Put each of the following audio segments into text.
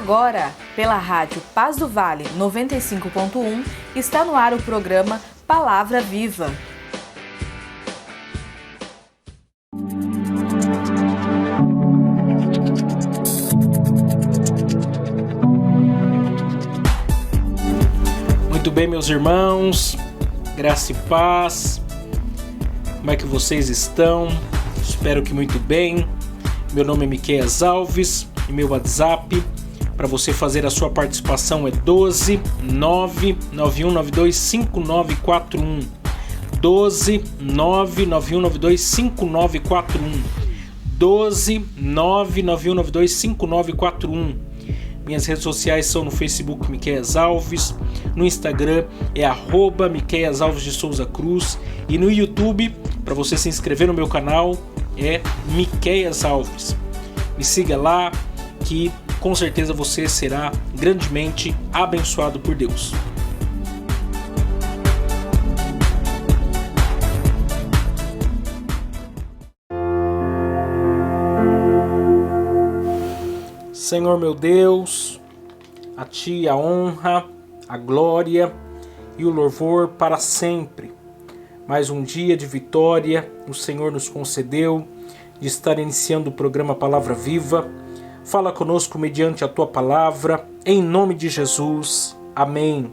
Agora, pela rádio Paz do Vale 95.1, está no ar o programa Palavra Viva. Muito bem, meus irmãos, graça e paz. Como é que vocês estão? Espero que muito bem. Meu nome é Miqueias Alves e meu WhatsApp para você fazer a sua participação é 12 99192 5941. 12 99192 5941. 12 99192 5941. Minhas redes sociais são no Facebook Miqueias Alves, no Instagram é @Miqueias Alves de Souza Cruz e no YouTube, para você se inscrever no meu canal, é Miqueias Alves. Me siga lá que com certeza você será grandemente abençoado por Deus. Senhor meu Deus, a Ti a honra, a glória e o louvor para sempre. Mais um dia de vitória o Senhor nos concedeu de estar iniciando o programa Palavra Viva. Fala conosco mediante a Tua palavra, em nome de Jesus. Amém.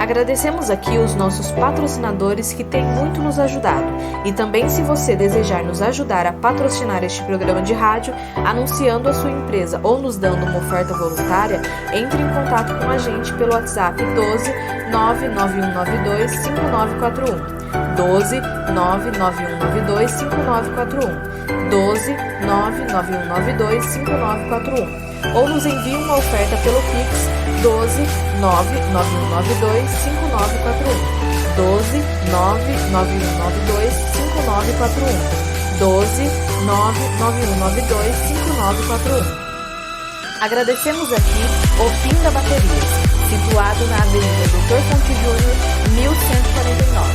Agradecemos aqui os nossos patrocinadores que têm muito nos ajudado. E também, se você desejar nos ajudar a patrocinar este programa de rádio, anunciando a sua empresa ou nos dando uma oferta voluntária, entre em contato com a gente pelo WhatsApp 12 99192 5941. 12 99192 5941. 12 99192 5941. Ou nos envie uma oferta pelo Pix 12 99192 5941. 12 99192 5941. 12 99192 5941. Agradecemos aqui o Pinda Baterias, situado na Avenida Dr. Ponte Júnior, 1149.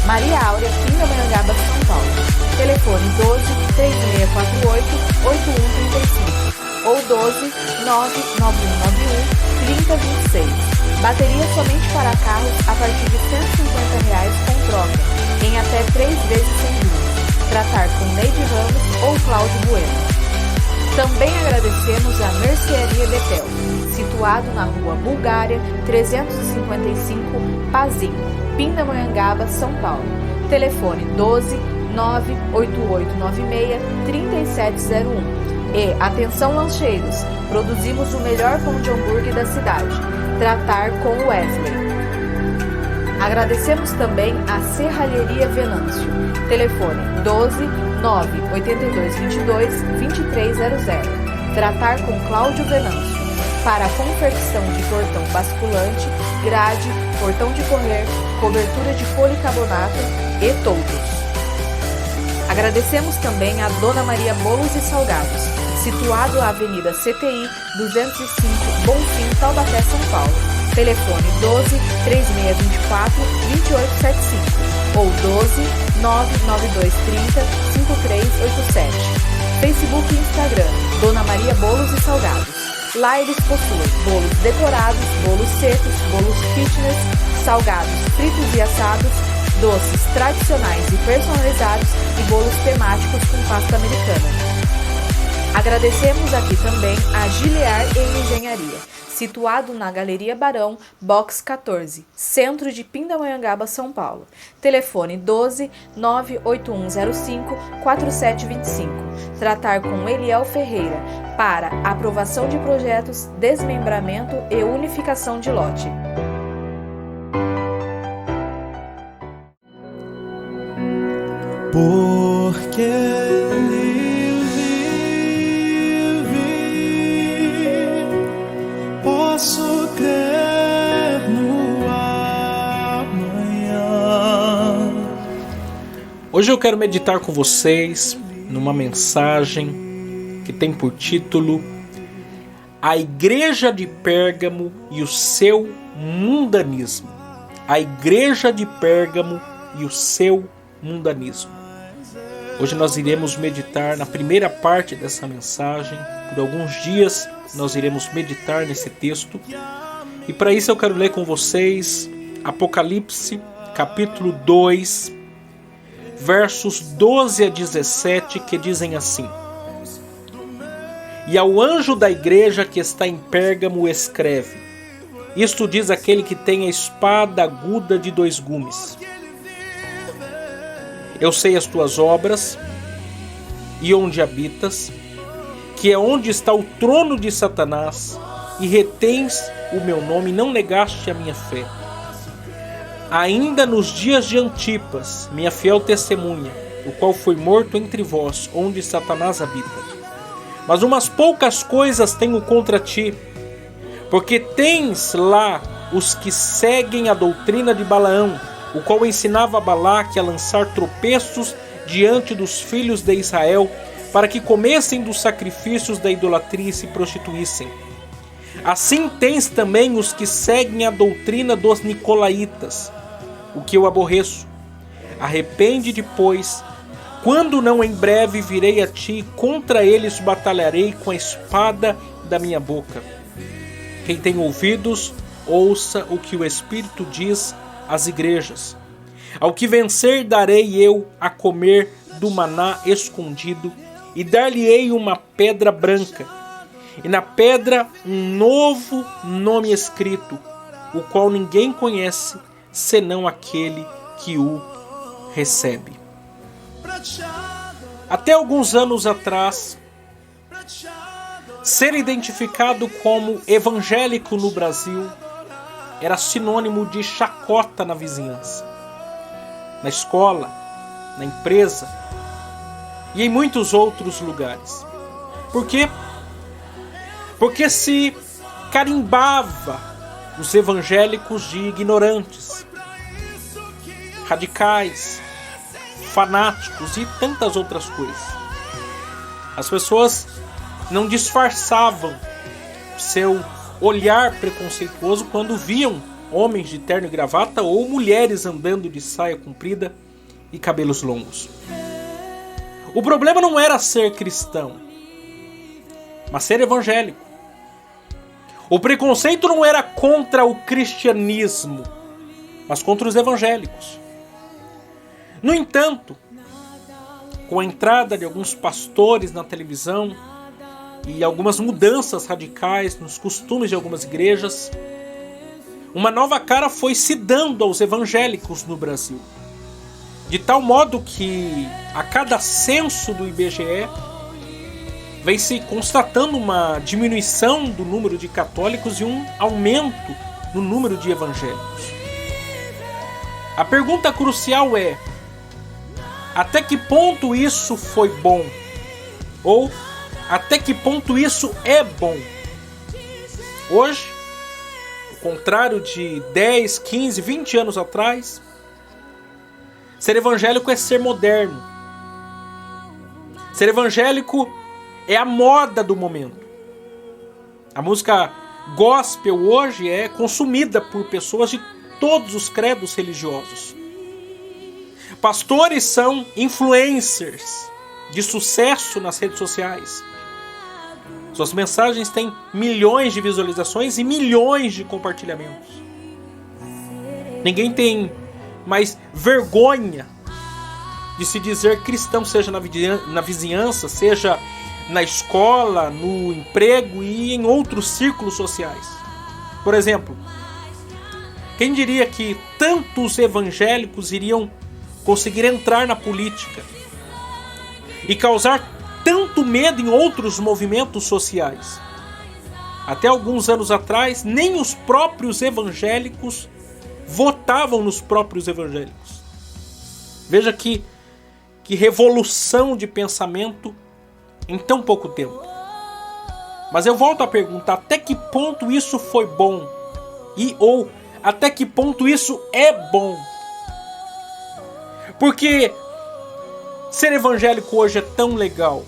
Maria Áurea, Pindamonhangaba, São Paulo. Telefone 12 3648 8135 ou 12 99191 3026. Bateria somente para carros a partir de R$150 com troca, em até 3 vezes sem juros. Tratar com Neide Ramos ou Cláudio Bueno. Também agradecemos a Mercearia Betel, situado na Rua Bulgária 355, Pazinho, Pindamonhangaba, São Paulo. Telefone 12 98896 3701. E atenção lancheiros, produzimos o melhor pão de hambúrguer da cidade. Tratar com o Wesley. Agradecemos também a Serralheria Venâncio. Telefone 12 98222 2300. Tratar com Cláudio Venâncio. Para a confecção de portão basculante, grade, portão de correr, cobertura de policarbonato e toldos. Agradecemos também a Dona Maria Bolos e Salgados, situado na Avenida CTI 205, Bonfim, Taubaté, São Paulo. Telefone 12 3624 2875 ou 12 99230 5387. Facebook e Instagram, Dona Maria Bolos e Salgados. Lá eles possuem bolos decorados, bolos secos, bolos fitness, salgados fritos e assados, doces tradicionais e personalizados e bolos temáticos com pasta americana. Agradecemos aqui também a Gilear em Engenharia, situado na Galeria Barão, Box 14, centro de Pindamonhangaba, São Paulo. Telefone 12 98105 4725. Tratar com Eliel Ferreira para aprovação de projetos, desmembramento e unificação de lote. Porque Ele vive, posso crer no amanhã. Hoje eu quero meditar com vocês numa mensagem que tem por título A Igreja de Pérgamo e o seu mundanismo. a igreja de Pérgamo e o seu mundanismo. Hoje nós iremos meditar na primeira parte dessa mensagem. Por alguns dias nós iremos meditar nesse texto. E para isso eu quero ler com vocês Apocalipse, capítulo 2, versos 12 a 17, que dizem assim: E ao anjo da igreja que está em Pérgamo escreve: Isto diz aquele que tem a espada aguda de 2 gumes. Eu sei as tuas obras e onde habitas, que é onde está o trono de Satanás, e retens o meu nome e não negaste a minha fé. Ainda nos dias de Antipas, minha fiel testemunha, o qual foi morto entre vós, onde Satanás habita. Mas umas poucas coisas tenho contra ti, porque tens lá os que seguem a doutrina de Balaão, o qual ensinava a Balaque a lançar tropeços diante dos filhos de Israel, para que comessem dos sacrifícios da idolatria e se prostituíssem. Assim tens também os que seguem a doutrina dos nicolaítas, o que eu aborreço. Arrepende-te, pois, quando não em breve virei a ti, contra eles batalharei com a espada da minha boca. Quem tem ouvidos, ouça o que o Espírito diz às igrejas. Ao que vencer darei eu a comer do maná escondido, e dar-lhe-ei uma pedra branca, e na pedra um novo nome escrito, o qual ninguém conhece, senão aquele que o recebe. Até alguns anos atrás, ser identificado como evangélico no Brasil era sinônimo de chacota na vizinhança, na escola, na empresa e em muitos outros lugares. Por quê? Porque se carimbava os evangélicos de ignorantes, radicais, fanáticos e tantas outras coisas. As pessoas não disfarçavam seu olhar preconceituoso quando viam homens de terno e gravata ou mulheres andando de saia comprida e cabelos longos. O problema não era ser cristão, mas ser evangélico. O preconceito não era contra o cristianismo, mas contra os evangélicos. No entanto, com a entrada de alguns pastores na televisão e algumas mudanças radicais nos costumes de algumas igrejas, uma nova cara foi se dando aos evangélicos no Brasil. De tal modo que, a cada censo do IBGE, vem se constatando uma diminuição do número de católicos e um aumento no número de evangélicos. A pergunta crucial é: até que ponto isso foi bom? Ou até que ponto isso é bom? Hoje, ao contrário de 10, 15, 20 anos atrás, ser evangélico é ser moderno. Ser evangélico é a moda do momento. A música gospel hoje é consumida por pessoas de todos os credos religiosos. Pastores são influencers de sucesso nas redes sociais. Suas mensagens têm milhões de visualizações e milhões de compartilhamentos. Ninguém tem mais vergonha de se dizer cristão, seja na vizinhança, seja na escola, no emprego e em outros círculos sociais. Por exemplo, quem diria que tantos evangélicos iriam conseguir entrar na política e causar tanto medo em outros movimentos sociais? Até alguns anos atrás, nem os próprios evangélicos votavam nos próprios evangélicos. Veja que revolução de pensamento em tão pouco tempo. Mas eu volto a perguntar: até que ponto isso foi bom? Ou até que ponto isso é bom? Porque ser evangélico hoje é tão legal?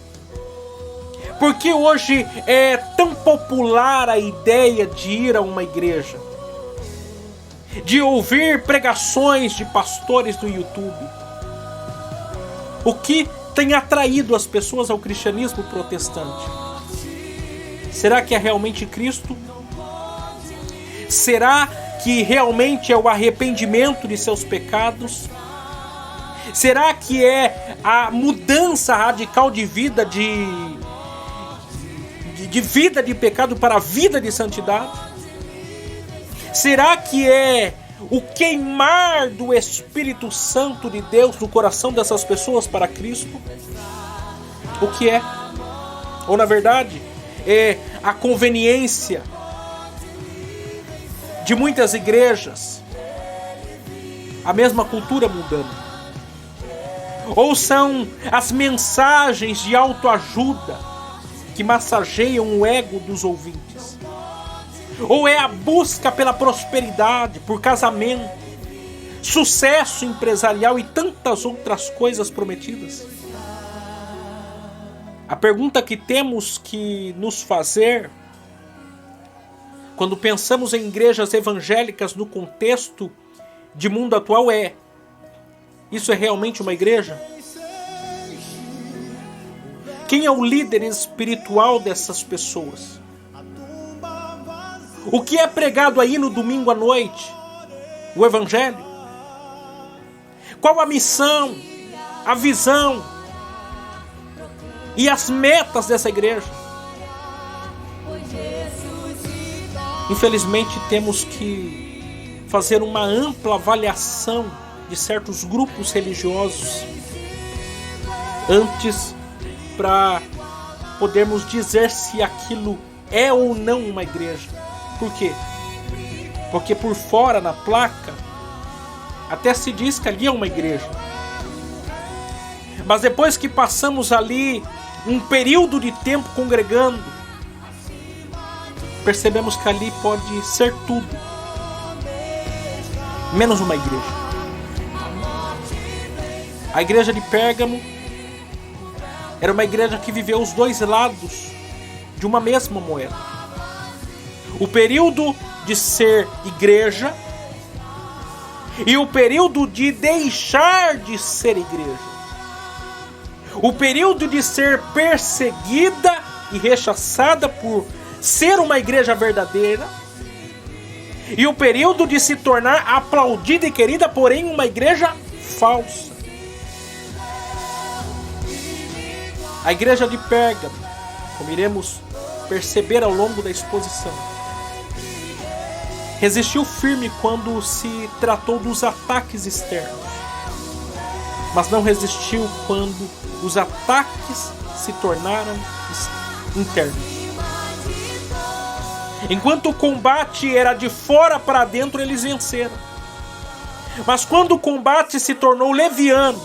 Porque hoje é tão popular a ideia de ir a uma igreja? de ouvir pregações de pastores do YouTube? O que tem atraído as pessoas ao cristianismo protestante? Será que é realmente Cristo? Será que realmente é o arrependimento de seus pecados? Será que é a mudança radical de vida de vida de pecado para a vida de santidade? Será que é o queimar do Espírito Santo de Deus no coração dessas pessoas para Cristo? O que é? Ou na verdade, é a conveniência de muitas igrejas, a mesma cultura mundana? Ou são as mensagens de autoajuda que massageiam o ego dos ouvintes? Ou é a busca pela prosperidade, por casamento, sucesso empresarial e tantas outras coisas prometidas? A pergunta que temos que nos fazer quando pensamos em igrejas evangélicas no contexto de mundo atual é: isso é realmente uma igreja? Quem é o líder espiritual dessas pessoas? O que é pregado aí no domingo à noite? O evangelho? Qual a missão, a visão e as metas dessa igreja? Infelizmente temos que fazer uma ampla avaliação de certos grupos religiosos antes para podermos dizer se aquilo é ou não uma igreja. Por quê? Porque por fora, na placa, até se diz que ali é uma igreja. Mas depois que passamos ali um período de tempo congregando, percebemos que ali pode ser tudo, menos uma igreja. A igreja de Pérgamo era uma igreja que viveu os dois lados de uma mesma moeda. O período de ser igreja e o período de deixar de ser igreja. O período de ser perseguida e rechaçada por ser uma igreja verdadeira. E o período de se tornar aplaudida e querida, porém uma igreja falsa. A igreja de Pérgamo, como iremos perceber ao longo da exposição, resistiu firme quando se tratou dos ataques externos, mas não resistiu quando os ataques se tornaram internos. Enquanto o combate era de fora para dentro, eles venceram. Mas quando o combate se tornou leviano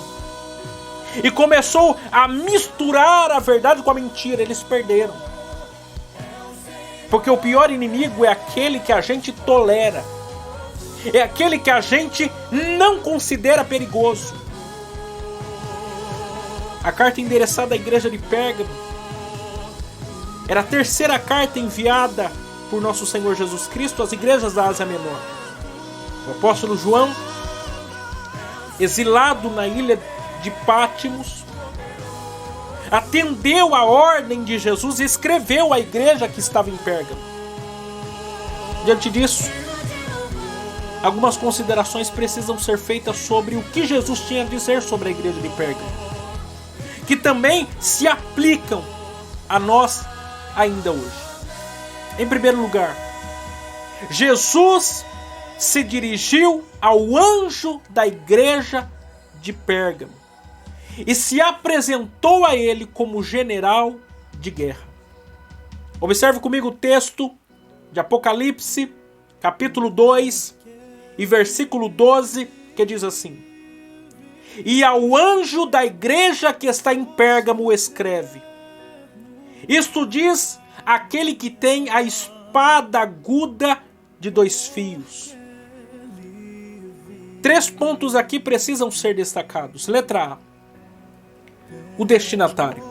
e começou a misturar a verdade com a mentira, eles perderam. Porque o pior inimigo é aquele que a gente tolera. É aquele que a gente não considera perigoso. A carta endereçada à igreja de Pérgamo era a terceira carta enviada por nosso Senhor Jesus Cristo às igrejas da Ásia Menor. O apóstolo João, exilado na ilha de Pátimos, atendeu a ordem de Jesus e escreveu à igreja que estava em Pérgamo. Diante disso, algumas considerações precisam ser feitas sobre o que Jesus tinha a dizer sobre a igreja de Pérgamo, que também se aplicam a nós ainda hoje. Em primeiro lugar, Jesus se dirigiu ao anjo da igreja de Pérgamo e se apresentou a ele como general de guerra. Observe comigo o texto de Apocalipse, capítulo 2 e versículo 12, que diz assim: E ao anjo da igreja que está em Pérgamo escreve: Isto diz aquele que tem a espada aguda de 2 fios. 3 pontos aqui precisam ser destacados. Letra A: o destinatário.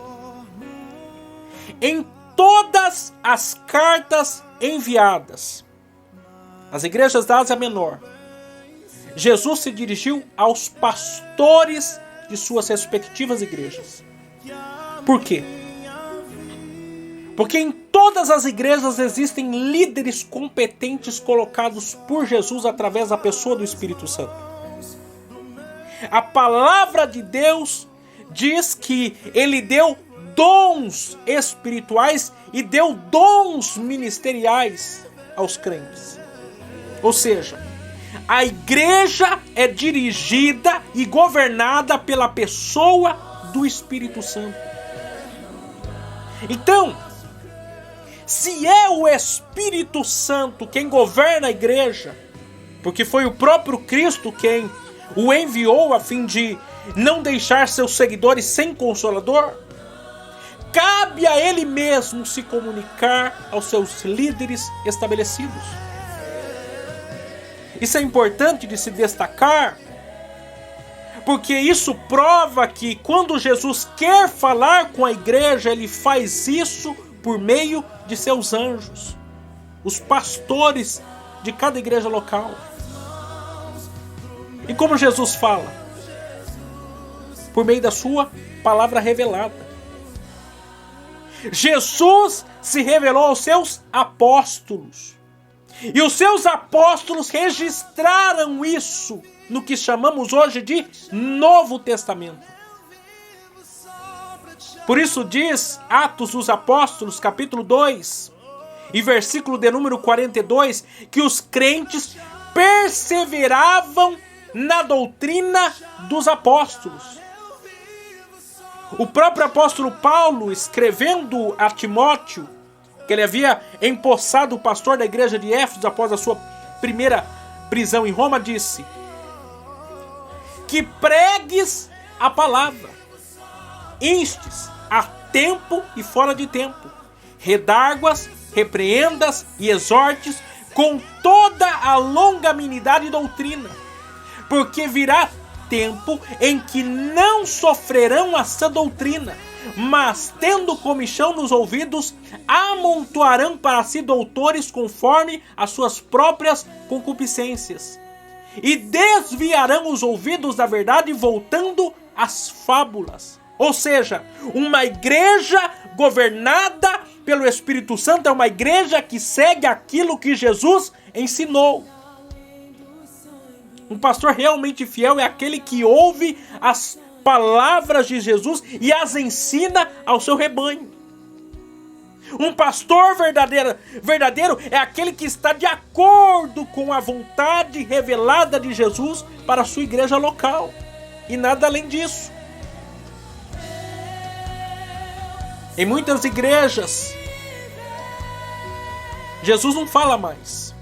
Em todas as cartas enviadas às igrejas da Ásia Menor, Jesus se dirigiu aos pastores de suas respectivas igrejas. Por quê? Porque em todas as igrejas existem líderes competentes colocados por Jesus através da pessoa do Espírito Santo. A palavra de Deus diz que ele deu dons espirituais e deu dons ministeriais aos crentes. Ou seja, a igreja é dirigida e governada pela pessoa do Espírito Santo. Então, se é o Espírito Santo quem governa a igreja, porque foi o próprio Cristo quem o enviou a fim de não deixar seus seguidores sem consolador, cabe a ele mesmo se comunicar aos seus líderes estabelecidos. Isso é importante de se destacar, porque isso prova que quando Jesus quer falar com a igreja, ele faz isso por meio de seus anjos, os pastores de cada igreja local. E como Jesus fala? Por meio da sua palavra revelada. Jesus se revelou aos seus apóstolos. E os seus apóstolos registraram isso no que chamamos hoje de Novo Testamento. Por isso diz Atos dos Apóstolos, capítulo 2, e versículo de número 42, que os crentes perseveravam na doutrina dos apóstolos. O próprio apóstolo Paulo, escrevendo a Timóteo, que ele havia empossado o pastor da igreja de Éfeso após a sua primeira prisão em Roma, disse que pregues a palavra, instes a tempo e fora de tempo, redarguas, repreendas e exortes com toda a longanimidade e doutrina, porque virá tempo em que não sofrerão a sã doutrina, mas tendo comichão nos ouvidos, amontoarão para si doutores conforme as suas próprias concupiscências, e desviarão os ouvidos da verdade, voltando às fábulas. Ou seja, uma igreja governada pelo Espírito Santo é uma igreja que segue aquilo que Jesus ensinou. Um pastor realmente fiel é aquele que ouve as palavras de Jesus e as ensina ao seu rebanho. Um pastor verdadeiro é aquele que está de acordo com a vontade revelada de Jesus para a sua igreja local. E nada além disso. Em muitas igrejas, Jesus não fala mais.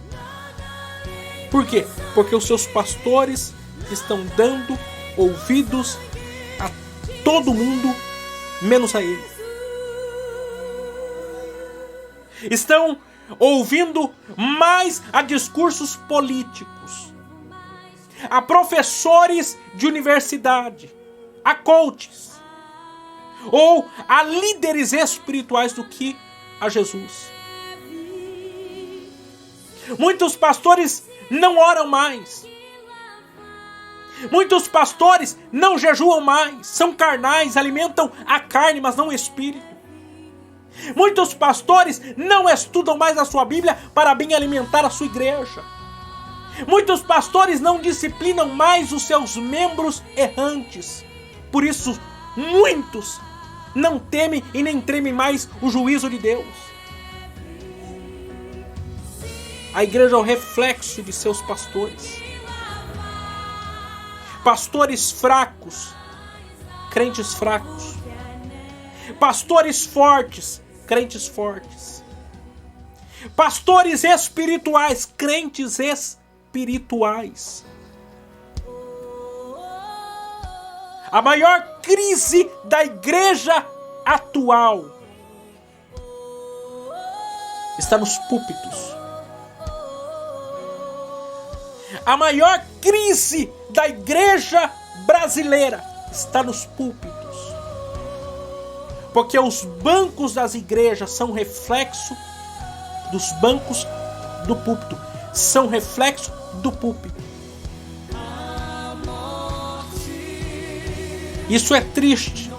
Por quê? Porque os seus pastores estão dando ouvidos a todo mundo, menos a ele. Estão ouvindo mais a discursos políticos, a professores de universidade, a coaches, ou a líderes espirituais do que a Jesus. Muitos pastores não oram mais. Muitos pastores não jejuam mais, são carnais, alimentam a carne, mas não o espírito. Muitos pastores não estudam mais a sua Bíblia para bem alimentar a sua igreja. Muitos pastores não disciplinam mais os seus membros errantes. Por isso, muitos não temem e nem tremem mais o juízo de Deus. A igreja é o reflexo de seus pastores. Pastores fracos, crentes fracos. Pastores fortes, crentes fortes. Pastores espirituais, crentes espirituais. A maior crise da igreja atual está nos púlpitos. A maior crise da igreja brasileira está nos púlpitos. Porque os bancos das igrejas são reflexo dos bancos do púlpito. São reflexo do púlpito. Isso é triste.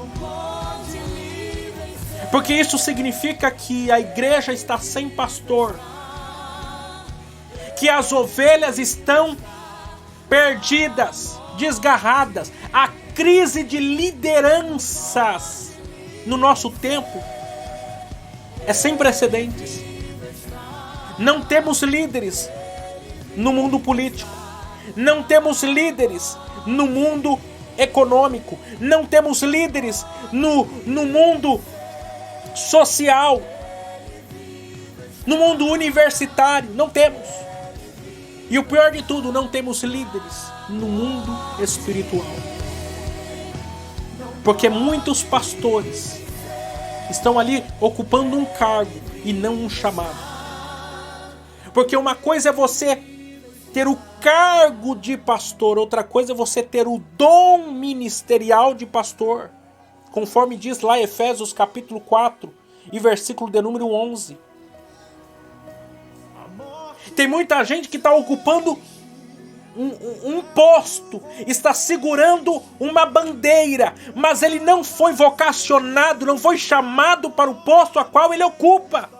Porque isso significa que a igreja está sem pastor. Que as ovelhas estão perdidas, desgarradas. A crise de lideranças no nosso tempo é sem precedentes. Não temos líderes no mundo político. Não temos líderes no mundo econômico. Não temos líderes no mundo social. No mundo universitário. Não temos. E o pior de tudo, não temos líderes no mundo espiritual. Porque muitos pastores estão ali ocupando um cargo e não um chamado. Porque uma coisa é você ter o cargo de pastor, outra coisa é você ter o dom ministerial de pastor. Conforme diz lá Efésios capítulo 4 e versículo de número 11. Tem muita gente que está ocupando um posto, está segurando uma bandeira, mas ele não foi vocacionado, não foi chamado para o posto a qual ele ocupa.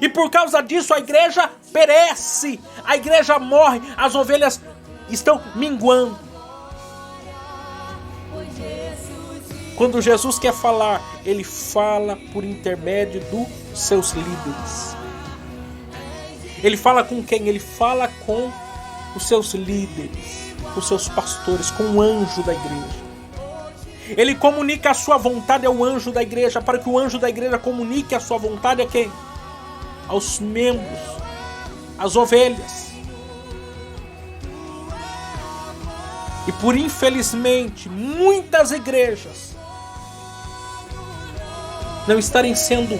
E por causa disso a igreja perece, a igreja morre, as ovelhas estão minguando. Quando Jesus quer falar, ele fala por intermédio dos seus líderes. Ele fala com quem? Ele fala com os seus líderes, os seus pastores, com o anjo da igreja. Ele comunica a sua vontade ao anjo da igreja, para que o anjo da igreja comunique a sua vontade a quem? Aos membros, às ovelhas. E por infelizmente, muitas igrejas não estarem sendo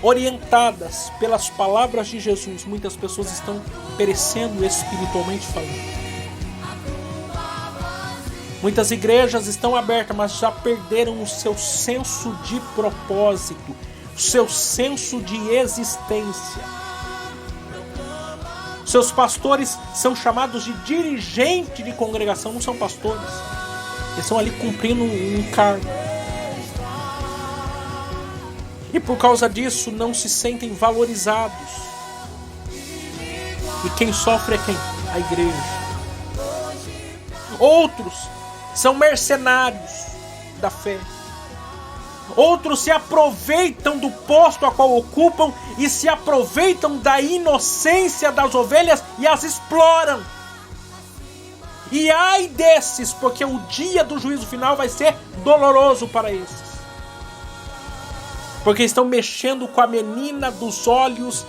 orientadas pelas palavras de Jesus, muitas pessoas estão perecendo espiritualmente falando. Muitas igrejas estão abertas, mas já perderam o seu senso de propósito, o seu senso de existência. Seus pastores são chamados de dirigente de congregação, não são pastores. Eles estão ali cumprindo um cargo. E por causa disso não se sentem valorizados. E quem sofre é quem? A igreja. Outros são mercenários da fé. Outros se aproveitam do posto a qual ocupam e se aproveitam da inocência das ovelhas e as exploram. E ai desses, porque o dia do juízo final vai ser doloroso para esses. Porque estão mexendo com a menina dos olhos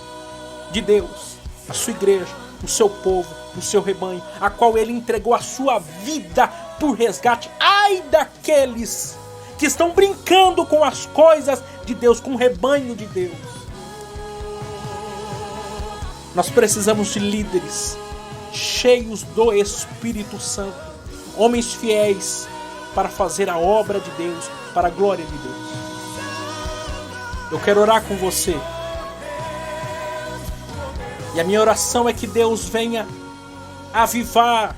de Deus, a sua igreja, o seu povo, o seu rebanho, a qual ele entregou a sua vida por resgate. Ai daqueles que estão brincando com as coisas de Deus, com o rebanho de Deus. Nós precisamos de líderes cheios do Espírito Santo, homens fiéis para fazer a obra de Deus, para a glória de Deus. Eu quero orar com você. E a minha oração é que Deus venha avivar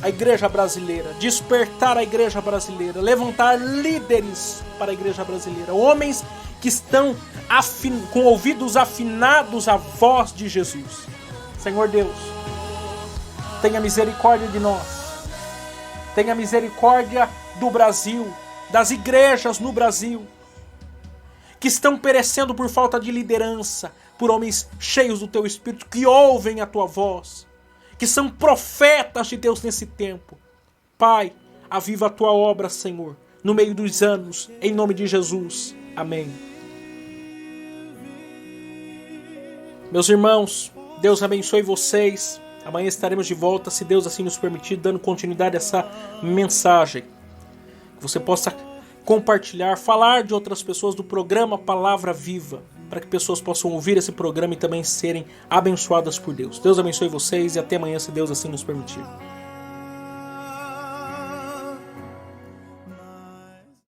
a igreja brasileira, despertar a igreja brasileira, levantar líderes para a igreja brasileira, homens que estão com ouvidos afinados à voz de Jesus. Senhor Deus, tenha misericórdia de nós, tenha misericórdia do Brasil, das igrejas no Brasil, que estão perecendo por falta de liderança, por homens cheios do teu Espírito, que ouvem a tua voz, que são profetas de Deus nesse tempo. Pai, aviva a tua obra, Senhor, no meio dos anos, em nome de Jesus. Amém. Meus irmãos, Deus abençoe vocês. Amanhã estaremos de volta, se Deus assim nos permitir, dando continuidade a essa mensagem. Que você possa compartilhar, falar de outras pessoas do programa Palavra Viva, para que pessoas possam ouvir esse programa e também serem abençoadas por Deus. Deus abençoe vocês e até amanhã, se Deus assim nos permitir.